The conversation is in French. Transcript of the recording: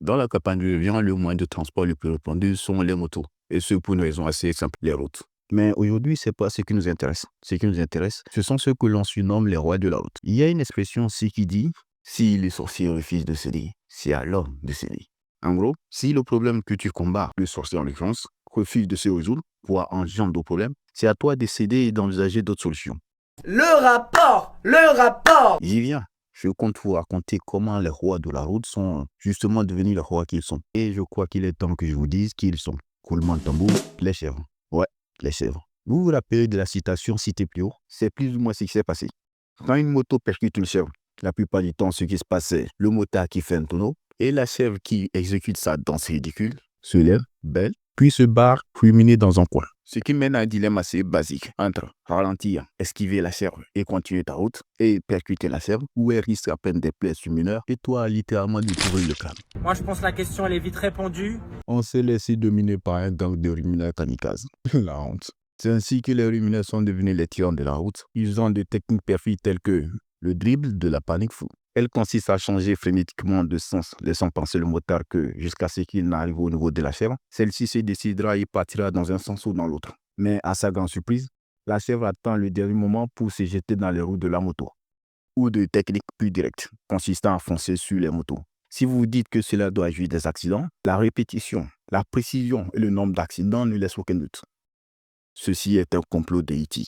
Dans la campagne rurale, le moyen de transport le plus répandu sont les motos. Et ce pour une raison assez simple, les routes. Mais aujourd'hui, ce n'est pas ce qui nous intéresse. Ce qui nous intéresse, ce sont ceux que l'on surnomme les rois de la route. Il y a une expression aussi qui dit « si les sorciers refusent de céder, c'est à l'homme de céder ». En gros, si le problème que tu combats, le sorcier en l'occurrence, refuse de se résoudre, voire engendre d'autres problèmes, c'est à toi de céder et d'envisager d'autres solutions. Le rapport. J'y viens. Je compte vous raconter comment les rois de la route sont justement devenus les rois qu'ils sont. Et je crois qu'il est temps que je vous dise qui ils sont. Coulement de tambour, les chèvres. Ouais, les chèvres. Vous vous rappelez de la citation citée plus haut? C'est plus ou moins ce qui s'est passé. Quand une moto percute une chèvre, la plupart du temps, ce qui se passe, c'est le motard qui fait un tonneau et la chèvre qui exécute sa danse ridicule se lève, belle, puis se barre, ruminée dans un coin. Ce qui mène à un dilemme assez basique entre ralentir, esquiver la chèvre et continuer ta route et percuter la chèvre où elle risque à peine des plaies mineures et toi littéralement lui pourrir le crâne. Moi je pense que la question elle est vite répondue. On s'est laissé dominer par un gang de rumineurs kamikazes. La honte. C'est ainsi que les rumineurs sont devenus les tyrans de la route. Ils ont des techniques perfides telles que le dribble de la panique fou. Elle consiste à changer frénétiquement de sens, laissant penser le motard que, jusqu'à ce qu'il n'arrive au niveau de la chèvre, celle-ci se décidera et partira dans un sens ou dans l'autre. Mais à sa grande surprise, la chèvre attend le dernier moment pour se jeter dans les roues de la moto. Ou de techniques plus directes, consistant à foncer sur les motos. Si vous vous dites que cela doit jouer des accidents, la répétition, la précision et le nombre d'accidents ne laissent aucun doute. Ceci est un complot de E.T.